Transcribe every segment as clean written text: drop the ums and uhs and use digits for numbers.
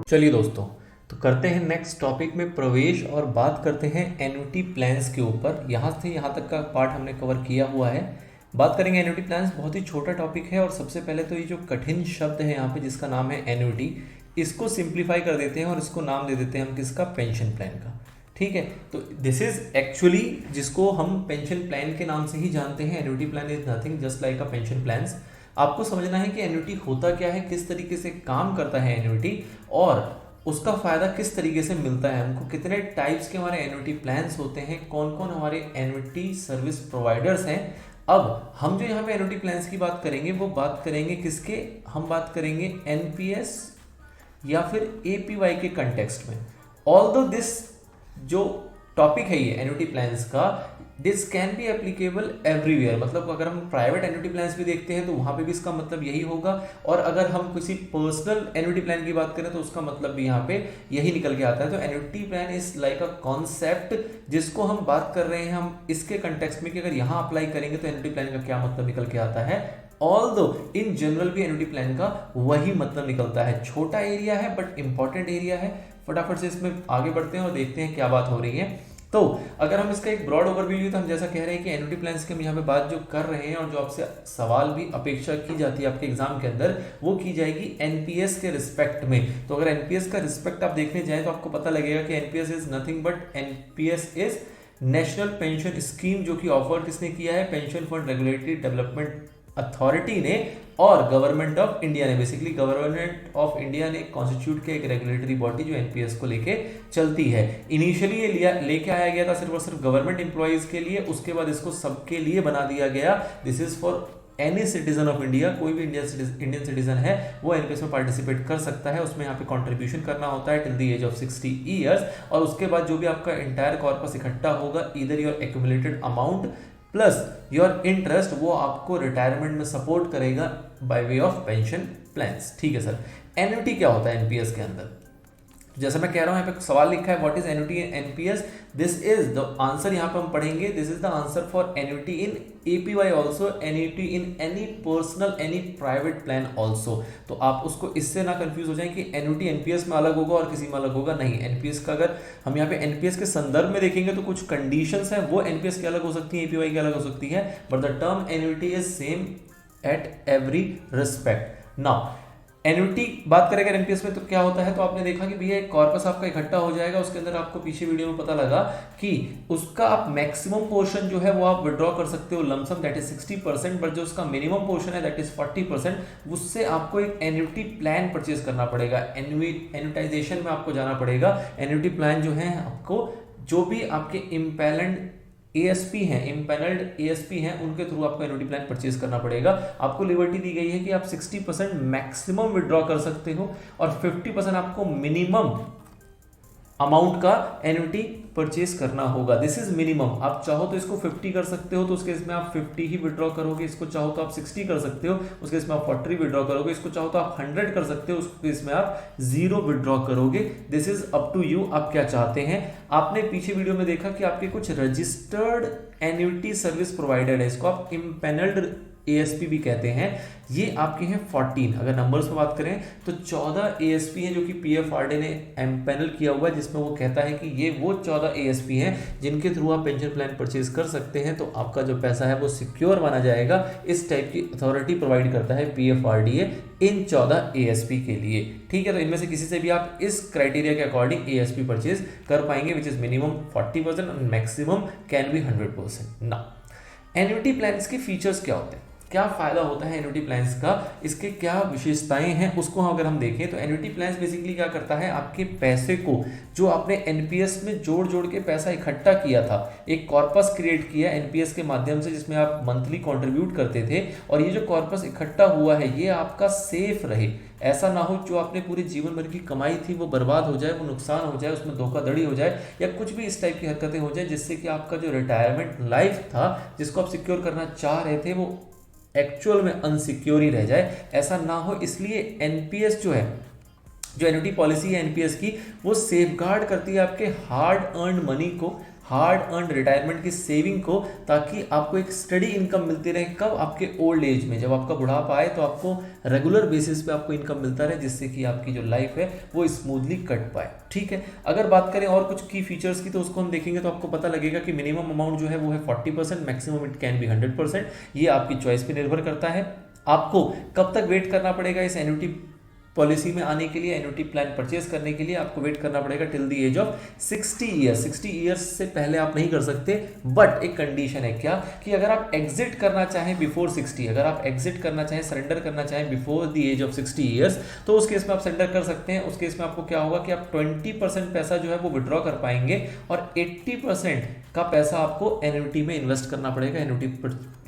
चलिए दोस्तों, तो करते हैं नेक्स्ट टॉपिक में प्रवेश और बात करते हैं एन्युटी प्लान्स के ऊपर। यहाँ से यहाँ तक का पार्ट हमने कवर किया हुआ है। बात करेंगे एन्युटी प्लान्स, बहुत ही छोटा टॉपिक है। और सबसे पहले तो ये जो कठिन शब्द है यहाँ पे जिसका नाम है एन्युटी, इसको सिंप्लीफाई कर देते हैं और इसको नाम दे देते हैं हम किसका, पेंशन प्लान का। ठीक है, तो दिस इज एक्चुअली जिसको हम पेंशन प्लान के नाम से ही जानते हैं। Annuity plan is nothing just like a pension plans. आपको समझना है कि एन्युटी होता क्या है, किस तरीके से काम करता है एन्युटी, और उसका फायदा किस तरीके से मिलता है हमको, कितने टाइप्स के हमारे एन्युटी प्लान्स होते हैं, कौन कौन हमारे एन्युटी सर्विस प्रोवाइडर्स हैं। अब हम जो यहाँ पे एन्युटी प्लान्स की बात करेंगे वो बात करेंगे किसके, हम बात करेंगे एनपीएस या फिर एपीवाई के कंटेक्स्ट में। ऑल्दो दिस जो टॉपिक है ये एन्युटी प्लान्स का, this can be applicable everywhere. मतलब अगर हम प्राइवेट एन्युटी प्लान्स भी देखते हैं तो वहां पे भी इसका मतलब यही होगा, और अगर हम किसी पर्सनल एन्युटी प्लान की बात करें तो उसका मतलब भी यहाँ पे यही निकल के आता है। तो annuity plan is like a concept जिसको हम बात कर रहे हैं हम इसके कंटेक्स्ट में कि अगर यहाँ अप्लाई करेंगे तो एन्युटी प्लान का क्या मतलब निकल के आता है। ऑल्दो इन जनरल भी एन्युटी प्लान का वही मतलब निकलता है। छोटा एरिया है बट इंपॉर्टेंट एरिया है। फटाफट से इसमें आगे बढ़ते हैं और देखते हैं क्या बात हो रही है। तो अगर हम इसका एक ब्रॉड ओवरव्यू, तो हम जैसा कह रहे हैं कि एन्युटी प्लान्स की हम यहाँ पे बात जो कर रहे हैं और जो आपसे सवाल भी अपेक्षा की जाती है आपके एग्जाम के अंदर, वो की जाएगी एनपीएस के रिस्पेक्ट में। तो अगर एनपीएस का रिस्पेक्ट आप देखने जाएं तो आपको पता लगेगा कि NPS is nothing but NPS is national pension scheme, जो कि ऑफर किसने किया है, pension fund regulatory development authority ने और गवर्नमेंट ऑफ इंडिया ने। बेसिकली गवर्नमेंट ऑफ इंडिया ने कॉन्स्टिट्यूट किया एक रेगुलेटरी बॉडी जो एनपीएस को लेके चलती है। इनिशियली ये लेके आया गया था सिर्फ और सिर्फ गवर्नमेंट एम्प्लॉइज के लिए, उसके बाद इसको सबके लिए बना दिया गया। This is for any citizen of India. कोई भी इंडियन सिटीजन है वो एनपीएस में पार्टिसिपेट कर सकता है। उसमें यहाँ पे कंट्रीब्यूशन करना होता है till the age of 60 years, और उसके बाद जो भी आपका इंटायर कॉर्पस इकट्ठा होगा, इधर your accumulated amount plus your interest, वो आपको रिटायरमेंट में सपोर्ट करेगा by way of pension plans. ठीक है सर, एन्युटी क्या होता है एनपीएस के अंदर? जैसे मैं कह रहा हूं, यहाँ पे सवाल लिखा है what is annuity in NPS, this is the answer. यहाँ पे हम पढ़ेंगे this is the answer for annuity in APY also, annuity in any personal any private plan also. तो आप उसको इससे ना कंफ्यूज हो जाए कि एन्युटी एनपीएस में अलग होगा और किसी में अलग होगा, नहीं। एनपीएस का अगर हम यहाँ पे एनपीएस के संदर्भ में देखेंगे तो कुछ कंडीशंस हैं, वो एनपीएस की अलग हो सकती है, एपीवाई की अलग हो सकती है, but the term annuity is same at every respect. Now annuity बात करेंगे एनपीएस में तो क्या होता है, तो आपने देखा कि भैया एक कॉर्पस आपका इकट्ठा हो जाएगा, उसके अंदर आपको पीछे वीडियो में पता लगा कि उसका आप मैक्सिमम पोर्शन जो है वो आप विड्रॉ कर सकते हो लमसम, दैट इज 60%, बट जो उसका मिनिमम पोर्शन है दैट इज 40%, उससे आपको एक एन्युटी प्लान परचेज करना पड़ेगा। एन्युटाइजेशन में आपको जाना पड़ेगा। एन्युटी प्लान जो है आपको, जो भी आपके इम्पैलेंड एएसपी हैं, इम्पैनल्ड एएसपी हैं, उनके थ्रू आपको एन्युटी प्लान परचेज करना पड़ेगा। आपको लिबर्टी दी गई है कि आप 60% मैक्सिमम विड्रॉ कर सकते हो और 50% आपको मिनिमम अमाउंट का एन्युटी परचेज करना होगा। This is minimum. आप चाहो तो इसको 50 कर सकते हो तो उसके इसमें आप 50 ही विड्रॉ करोगे, इसको चाहो तो आप 60 कर सकते हो, उसके इसमें आप 40 विड्रॉ करोगे, इसको चाहो तो आप 100 कर सकते हो, उसके इसमें आप 0 विड्रॉ करोगे। This is up to you, आप क्या चाहते हैं। आपने पीछे वीडियो में देखा कि आपके कुछ रजिस्टर्ड एन्युटी सर्विस प्रोवाइडर है, इसको आप इम्पैनल्ड एएसपी भी कहते हैं, ये आपके हैं 14। अगर नंबर्स में बात करें तो 14 एएसपी हैं जो कि पीएफआरडी ने एम्पैनल किया हुआ है, जिसमें वो कहता है कि ये वो 14 एएसपी हैं जिनके थ्रू आप पेंशन प्लान परचेज कर सकते हैं। तो आपका जो पैसा है वो सिक्योर माना जाएगा। इस टाइप की अथॉरिटी प्रोवाइड करता है पीएफआरडीए इन 14 एएसपी के लिए। ठीक है, तो इनमें से किसी से भी आप इस क्राइटेरिया के अकॉर्डिंग एएसपी परचेज कर पाएंगे, विच इज मिनिमम 40% और मैक्सिमम कैन बी 100%। ना एन्युटी प्लान्स के फीचर्स क्या होते हैं, क्या फायदा होता है एन्युटी प्लान्स का, इसके क्या विशेषताएं हैं, उसको अगर हम देखें तो एन्युटी प्लान्स बेसिकली क्या करता है, आपके पैसे को जो आपने एनपीएस में जोड़ जोड़ के पैसा इकट्ठा किया था, एक कॉर्पस क्रिएट किया एनपीएस के माध्यम से जिसमें आप मंथली कंट्रीब्यूट करते थे, और ये जो कॉर्पस इकट्ठा हुआ है ये आपका सेफ रहे। ऐसा ना हो जो आपने पूरे जीवन भर की कमाई थी वो बर्बाद हो जाए, वो नुकसान हो जाए, उसमें धोखाधड़ी हो जाए या कुछ भी इस टाइप की हरकतें हो जाए जिससे कि आपका जो रिटायरमेंट लाइफ था जिसको आप सिक्योर करना चाह रहे थे वो एक्चुअल में अनसिक्योर ही रह जाए। ऐसा ना हो, इसलिए एनपीएस जो है, जो एन्युटी पॉलिसी है एनपीएस की, वो सेफगार्ड करती है आपके हार्ड अर्न मनी को, हार्ड अर्न रिटायरमेंट की सेविंग को, ताकि आपको एक स्टडी इनकम मिलती रहे। कब? आपके ओल्ड एज में, जब आपका बुढ़ापा आए तो आपको रेगुलर बेसिस पे आपको इनकम मिलता रहे, जिससे कि आपकी जो लाइफ है वो स्मूथली कट पाए। ठीक है, अगर बात करें और कुछ की फीचर्स की तो उसको हम देखेंगे तो आपको पता लगेगा कि मिनिमम अमाउंट जो है वो है 40%, मैक्सिमम इट कैन बी 100%। ये आपकी चॉइस पे निर्भर करता है। आपको कब तक वेट करना पड़ेगा इस एन्युटी पॉलिसी में आने के लिए, एन्युटी प्लान परचेज करने के लिए? आपको वेट करना पड़ेगा till the age of 60 years. 60 years से पहले आप नहीं कर सकते, बट एक कंडीशन है। क्या? कि अगर आप एग्जिट करना चाहें बिफोर 60, अगर आप एग्जिट करना चाहें, सरेंडर करना चाहें before the age of 60 years, तो उस केस में आप सरेंडर कर सकते हैं। उस केस में आपको क्या होगा कि आप 20% पैसा जो है वो विड्रॉ कर पाएंगे और 80% का पैसा आपको एन्युटी में इन्वेस्ट करना पड़ेगा। एन्युटी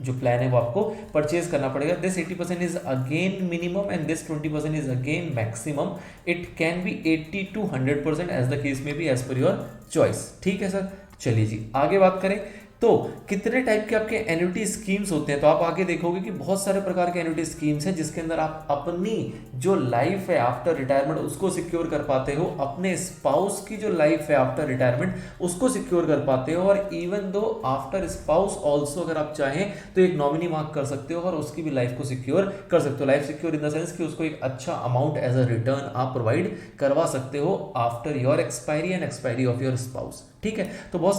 जो प्लान है वो आपको परचेज करना पड़ेगा। This 80% is again minimum and this 20% is again maximum. It can be 80 to 100% as the case may be, as per your choice. ठीक है सर, चलिए जी आगे बात करें। तो कितने टाइप के आपके एन्युटी स्कीम्स होते हैं? तो आप आगे देखोगे कि बहुत सारे प्रकार के एन्युटी स्कीम्स हैं, जिसके अंदर आप अपनी जो लाइफ है आफ्टर रिटायरमेंट उसको सिक्योर कर पाते हो, अपने स्पाउस की जो लाइफ है आफ्टर रिटायरमेंट उसको सिक्योर कर पाते हो, और even though after spouse also अगर आप चाहें तो एक नॉमिनी मार्क कर सकते हो और उसकी भी लाइफ को सिक्योर कर सकते हो। Life secure in the sense कि उसको एक अच्छा अमाउंट एज अ रिटर्न आप प्रोवाइड करवा सकते हो after your expiry and expiry of your spouse. ठीक है, तो बहुत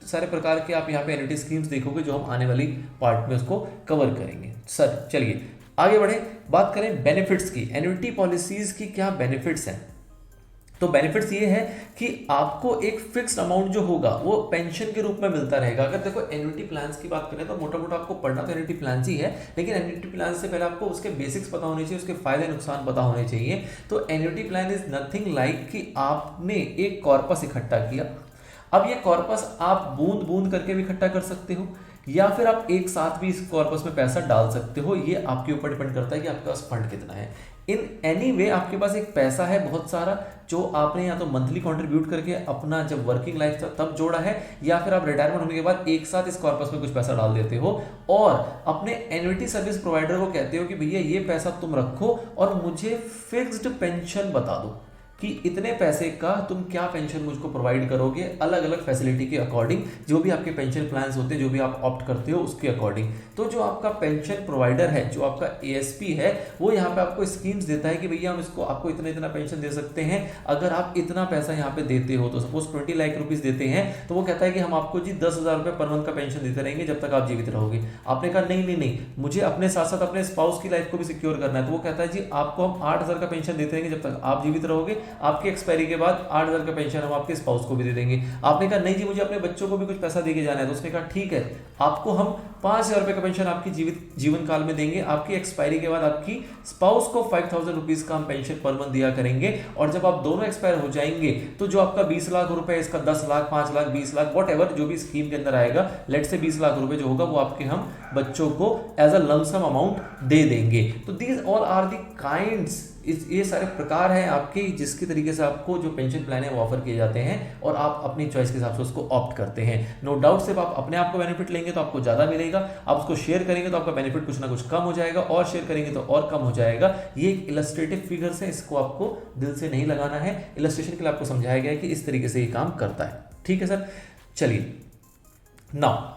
सारे प्रकार के आप यहाँ पे एन्युटी स्कीम्स देखोगे, जो हम आने वाली पार्ट में उसको कवर करेंगे। सर चलिए आगे बढ़े, बात करें बेनिफिट्स की। एन्युटी पॉलिसीज की क्या बेनिफिट्स हैं? तो बेनिफिट्स ये है कि आपको एक फिक्स्ड अमाउंट जो होगा वो पेंशन के रूप में मिलता रहेगा। अगर देखो एन्युटी प्लान्स की बात करें तो मोटा मोटा आपको पढ़ना तो एन्युटी प्लान ही है, लेकिन एन्युटी प्लान से पहले आपको उसके बेसिक्स पता होने चाहिए, उसके फायदे नुकसान पता होने चाहिए। तो annuity plan is nothing like कि आपने एक कॉर्पस इकट्ठा किया। अब ये कॉर्पस आप बूंद बूंद करके भी इकट्ठा कर सकते हो, या फिर आप एक साथ भी इस कॉर्पस में पैसा डाल सकते हो। ये आपके ऊपर डिपेंड करता है कि आपके पास फंड कितना है। इन एनी वे आपके पास एक पैसा है बहुत सारा, जो आपने या तो मंथली कंट्रीब्यूट करके अपना जब वर्किंग लाइफ था तब जोड़ा है, या फिर आप रिटायरमेंट होने के बाद एक साथ इस कॉर्पस में कुछ पैसा डाल देते हो और अपने एन्युटी सर्विस प्रोवाइडर को कहते हो कि भैया ये पैसा तुम रखो और मुझे फिक्स्ड पेंशन बता दो कि इतने पैसे का तुम क्या पेंशन मुझको प्रोवाइड करोगे, अलग अलग फैसिलिटी के अकॉर्डिंग, जो भी आपके पेंशन प्लान्स होते हैं, जो भी आप ऑप्ट करते हो उसके अकॉर्डिंग। तो जो आपका पेंशन प्रोवाइडर है, जो आपका एएसपी है, वो यहाँ पे आपको स्कीम्स देता है कि भैया हम इसको आपको इतना इतना पेंशन दे सकते हैं अगर आप इतना पैसा यहाँ पे देते हो। तो सपोज 20 लाख रुपीज देते हैं तो वो कहता है कि हम आपको जी 10,000 रुपये पर मंथ का पेंशन देते रहेंगे जब तक आप जीवित रहोगे। आपने कहा नहीं, मुझे अपने साथ साथ अपने स्पाउस की लाइफ को भी सिक्योर करना है, तो वो कहता है जी आपको हम 8,000 का पेंशन देते रहेंगे जब तक आप जीवित रहोगे। आपकी एक्सपायरी के बाद 8,000 का पेंशन हम आपके स्पाउस को भी दे देंगे। आपने कहा नहीं जी मुझे अपने बच्चों को भी कुछ पैसा देके जाना है, तो उसने कहा ठीक है आपको हम 5,000 रुपये का पेंशन आपकी जीवन काल में देंगे। आपकी एक्सपायरी के बाद आपकी स्पाउस को 5,000 रुपीज का हम पेंशन पर मंथ दिया करेंगे, और जब आप दोनों एक्सपायर हो जाएंगे तो जो आपका 20 लाख रुपए, इसका 10 लाख, 5 लाख, 20 लाख, वॉट एवर जो भी स्कीम के अंदर आएगा, लेट से 20 लाख रुपए जो होगा वो आपके हम बच्चों को एज अ लमसम अमाउंट दे देंगे। तो these all are the kinds, ये सारे प्रकार हैं आपके जिसके तरीके से आपको जो पेंशन प्लान है वो ऑफर किए जाते हैं और आप अपनी चॉइस के हिसाब से उसको ऑप्ट करते हैं। नो डाउट सिर्फ आप अपने आप को बेनिफिट लेंगे तो आपको ज्यादा मिलेगा, आप उसको शेयर करेंगे तो आपका बेनिफिट कुछ ना कुछ कम हो जाएगा, और शेयर करेंगे तो और कम हो जाएगा। ये एक इलस्ट्रेटिव फिगर्स है, इसको आपको दिल से नहीं लगाना है। इलस्ट्रेशन के लिए आपको समझाया गया है कि इस तरीके से ये काम करता है। ठीक है सर, चलिए नाउ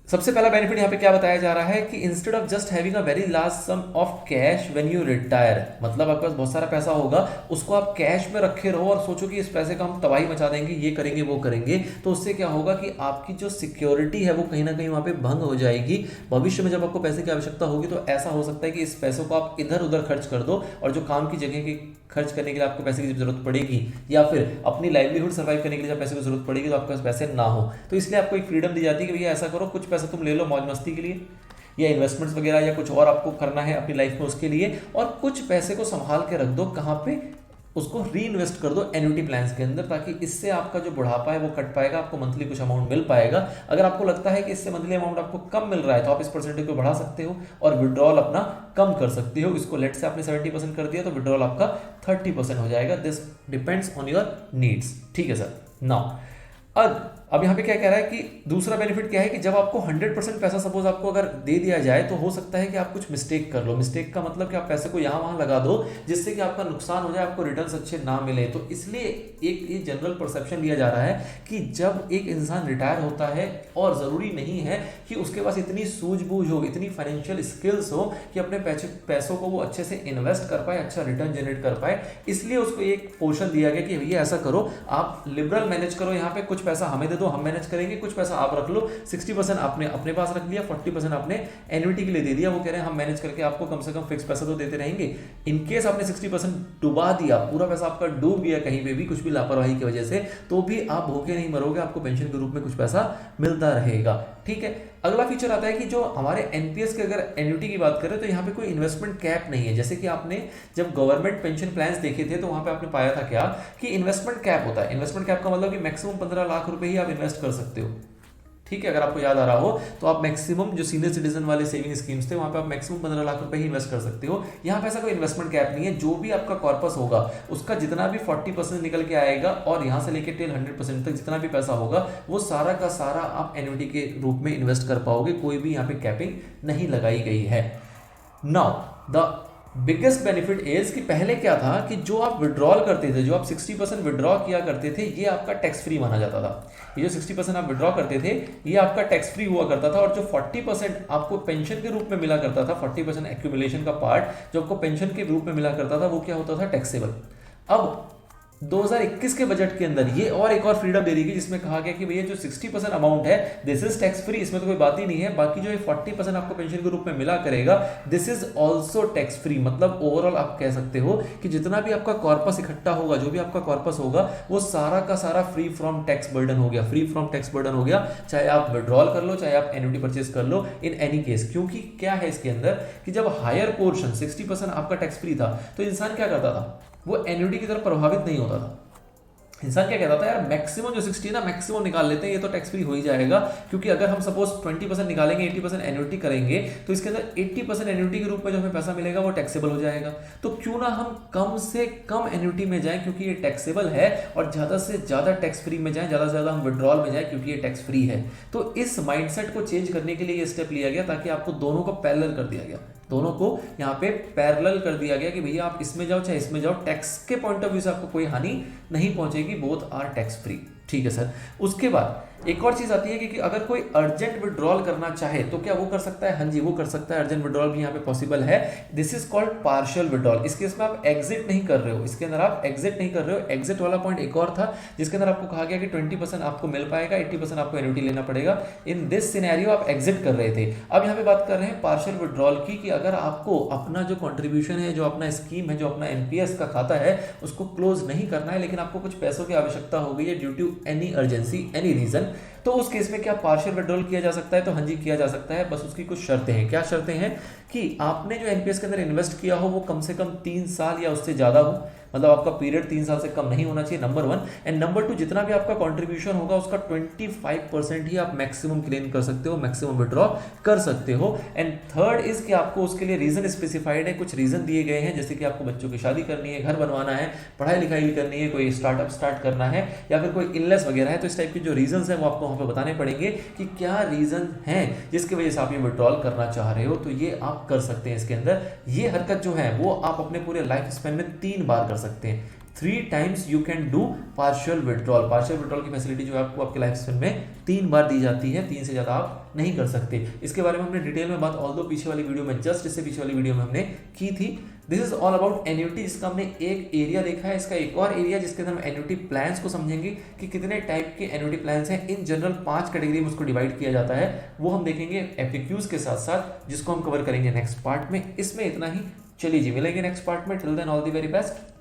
सबसे पहला बेनिफिट यहाँ पे क्या बताया जा रहा है कि instead of just having a very large some of cash when you retire, मतलब आपके पास बहुत सारा पैसा होगा, उसको आप कैश में रखे रहो और सोचो कि इस पैसे का हम तबाही मचा देंगे, ये करेंगे वो करेंगे, तो उससे क्या होगा कि आपकी जो सिक्योरिटी है वो कहीं ना कहीं वहाँ पे भंग हो जाएगी। भविष्य में जब आपको पैसे की आवश्यकता होगी तो ऐसा हो सकता है कि इस पैसों को आप इधर उधर खर्च कर दो, और जो काम की जगह की खर्च करने के लिए आपको पैसे की जरूरत पड़ेगी, या फिर अपनी लाइवलीहुड सर्वाइव करने के लिए जब पैसे की जरूरत पड़ेगी तो आपके पास पैसे ना हो। तो इसलिए आपको एक फ्रीडम दी जाती है कि भैया ऐसा करो, कुछ पैसा तुम ले लो मौज मस्ती के लिए, या इन्वेस्टमेंट्स वगैरह या कुछ और आपको करना है अपनी लाइफ में उसके लिए, और कुछ पैसे को संभाल के रख दो, कहाँ पे, उसको री इन्वेस्ट कर दो एन्युटी प्लान्स के अंदर, ताकि इससे आपका जो बुढ़ापा है वो कट पाएगा, आपको मंथली कुछ अमाउंट मिल पाएगा। अगर आपको लगता है कि इससे मंथली अमाउंट आपको कम मिल रहा है तो आप इस परसेंटेज को बढ़ा सकते हो और विड्रॉल अपना कम कर सकते हो। इसको लेट से आपने 70% कर दिया तो विड्रॉल आपका 30% हो जाएगा। This depends on your needs. ठीक है सर। नाउ अब अब यहाँ पे क्या कह रहा है कि दूसरा बेनिफिट क्या है कि जब आपको 100% पैसा सपोज आपको अगर दे दिया जाए तो हो सकता है कि आप कुछ मिस्टेक कर लो। मिस्टेक का मतलब कि आप पैसे को यहाँ वहाँ लगा दो जिससे कि आपका नुकसान हो जाए, आपको रिटर्न्स अच्छे ना मिले। तो इसलिए एक ये जनरल परसेप्शन लिया जा रहा है कि जब एक इंसान रिटायर होता है, और ज़रूरी नहीं है कि उसके पास इतनी सूझबूझ हो, इतनी फाइनेंशियल स्किल्स हो कि अपने पैसों को वो अच्छे से इन्वेस्ट कर पाए, अच्छा रिटर्न जनरेट कर पाए, इसलिए उसको एक पोर्शन दिया गया कि भैया ऐसा करो, आप लिबरल मैनेज करो, यहाँ पे कुछ पैसा हमें दे दो, हम मैनेज करेंगे, कुछ पैसा आप रख लो, 60% आपने अपने पास रख लिया, 40% आपने एन्युटी के लिए दे दिया। वो कह रहे हैं हम मैनेज करके आपको कम से कम फिक्स पैसा तो देते रहेंगे। इनकेस आपने 60% डुबा दिया, पूरा पैसा आपका डूब गया कहीं पे भी कुछ भी लापरवाही की वजह से, तो भी आप भूखे नहीं मरोगे, आपको पेंशन के रूप में कुछ पैसा मिलता रहेगा। ठीक है, अगला फीचर आता है कि जो हमारे एनपीएस के अगर एन्युटी की बात करें तो यहाँ पे कोई इन्वेस्टमेंट कैप नहीं है। जैसे कि आपने जब गवर्नमेंट पेंशन प्लान्स देखे थे तो वहाँ पे आपने पाया था क्या कि इन्वेस्टमेंट कैप होता है। इन्वेस्टमेंट कैप का मतलब कि मैक्सिमम 15 लाख रुपए ही आप इन्वेस्ट कर सकते हो। ठीक है, अगर आपको याद आ रहा हो तो आप मैक्सिमम जो सीनियर सिटीजन वाले सेविंग स्कीम्स थे वहां पे आप मैक्सिमम 15 लाख रुपए ही इन्वेस्ट कर सकते हो। यहाँ पे ऐसा कोई इन्वेस्टमेंट कैप नहीं है। जो भी आपका कॉर्पस होगा उसका जितना भी 40% निकल के आएगा और यहाँ से लेके टिल 100% तक जितना भी पैसा होगा वो सारा का सारा आप एन्युटी के रूप में इन्वेस्ट कर पाओगे। कोई भी यहाँ पे कैपिंग नहीं लगाई गई है। Now the biggest benefit is कि पहले क्या था कि जो आप विड्रॉल करते थे, जो आप 60% विड्रॉ किया करते थे, ये आपका टैक्स फ्री माना जाता था। ये जो 60% आप विड्रॉ करते थे ये आपका टैक्स फ्री हुआ करता था, और जो 40% आपको पेंशन के रूप में मिला करता था, 40% एक्यूमुलेशन का पार्ट जो आपको पेंशन के रूप में मिला करता था, वो क्या होता था, टैक्सेबल। अब 2021 के बजट के अंदर ये और एक और फ्रीडम दे दी गई जिसमें कहा गया कि भैया जो 60% अमाउंट है दिस इज टैक्स फ्री, इसमें तो कोई बात ही नहीं है। बाकी जो 40% आपको पेंशन के रूप में मिला करेगा this is also tax free. मतलब ओवरऑल आप कह सकते हो कि जितना भी आपका कॉर्पस इकट्ठा होगा, जो भी आपका कॉर्पस होगा, वो सारा का सारा फ्री फ्रॉम टैक्स बर्डन हो गया। फ्री फ्रॉम टैक्स बर्डन हो गया, चाहे आप विड्रॉल कर लो, चाहे आप एन्युटी परचेज कर लो, इन एनी केस। क्योंकि क्या है इसके अंदर कि जब हायर पोर्शन 60% आपका टैक्स फ्री था तो इंसान क्या करता था, वो एन्युटी की तरफ प्रभावित नहीं होता था। इंसान क्या कहता था, यार मैक्सिमम जो 60 है ना, मैक्सिमम निकाल लेते हैं, ये तो टैक्स फ्री हो ही जाएगा। क्योंकि अगर हम सपोज 20% निकालेंगे, 80% एन्युटी करेंगे, तो इसके अंदर 80% एन्युटी के रूप में जो हमें पैसा मिलेगा वो टैक्सेबल हो जाएगा। तो क्यों ना हम कम से कम एन्युटी में जाएं क्योंकि ये टैक्सेबल है, और ज़्यादा से ज़्यादा टैक्स फ्री में जाएं, ज़्यादा से ज़्यादा हम विड्रॉल में जाएं क्योंकि ये टैक्स फ्री है। तो इस माइंडसेट को चेंज करने के लिए ये स्टेप लिया गया ताकि आपको दोनों को पैरेलल कर दिया गया, दोनों को यहाँ पे पैरेलल कर दिया गया कि भैया आप इसमें जाओ चाहे इसमें जाओ, टैक्स के पॉइंट ऑफ व्यू से आपको कोई हानि नहीं पहुंचेगी, बोथ आर टैक्स फ्री। ठीक है सर। उसके बाद एक और चीज आती है कि अगर कोई अर्जेंट विड्रॉल करना चाहे तो क्या वो कर सकता है? हाँ जी, वो कर सकता है। अर्जेंट विड्रॉल भी यहाँ पे पॉसिबल है। This is called partial withdrawal. इस केस में आप एग्जिट नहीं कर रहे हो, इसके अंदर आप एग्जिट नहीं कर रहे हो। एग्जिट वाला पॉइंट एक और था जिसके अंदर आपको कहा गया कि 20% आपको मिल पाएगा, 80% आपको एन्युटी लेना पड़ेगा। इन दिस सिनेरियो आप एग्जिट कर रहे थे। अब यहाँ पे बात कर रहे हैं पार्शियल विड्रॉल की, कि अगर आपको अपना जो कॉन्ट्रीब्यूशन है, जो अपना स्कीम है, जो अपना एनपीएस का खाता है, उसको क्लोज नहीं करना है, लेकिन आपको कुछ पैसों की आवश्यकता हो गई है due to any urgency, any reason, तो उस केस में क्या पार्शियल विड्रॉल किया जा सकता है? तो हाँ जी, किया जा सकता है। बस उसकी कुछ शर्तें हैं। क्या शर्तें हैं? कि आपने जो एनपीएस के अंदर इन्वेस्ट किया हो वो कम से कम 3 साल या उससे ज्यादा हो, मतलब आपका पीरियड 3 साल से कम नहीं होना चाहिए, नंबर 1। एंड नंबर 2, जितना भी आपका कंट्रीब्यूशन होगा उसका 25% ही आप मैक्सिमम क्लेम कर सकते हो, मैक्सिमम विड्रॉ कर सकते हो। एंड थर्ड इज कि आपको उसके लिए रीजन स्पेसिफाइड है, कुछ रीजन दिए गए हैं, जैसे कि आपको बच्चों की शादी करनी है, घर बनवाना है, पढ़ाई लिखाई करनी है, कोई स्टार्टअप स्टार्ट करना है, या फिर कोई इलनेस वगैरह है। तो इस टाइप के जो रीजन है वो आपको वहां पर बताने पड़ेंगे कि क्या रीजन है जिसकी वजह से आप ये विड्रॉल करना चाह रहे हो, तो ये आप कर सकते हैं। इसके अंदर ये हरकत जो है वो आप अपने पूरे लाइफ स्पेन में 3 बार कर सकते हैं। 3 times you can do partial withdrawal. Partial withdrawal की फैसिलिटी जो है आपको आपके लाइफ स्पेन में 3 बार दी जाती है, 3 से ज्यादा आप नहीं कर सकते। इसके बारे में हमने डिटेल में बात ऑल्दो पीछे वाली वीडियो में, जस्ट इससे पीछे वाली वीडियो में हमने की थी। This is all about annuity, जिसका हमने एक एरिया देखा है। इसका एक और एरिया जिसके अंदर हम एन्युटी प्लान्स को समझेंगे कि कितने टाइप के एन्युटी प्लान्स हैं। इन जनरल 5 कैटेगरी में उसको डिवाइड किया जाता है, वो हम देखेंगे एफएक्यूज के साथ साथ, जिसको हम कवर करेंगे नेक्स्ट पार्ट में। इसमें इतना ही, चलिए जी मिलेंगे नेक्स्ट पार्ट में। Till then all the very best.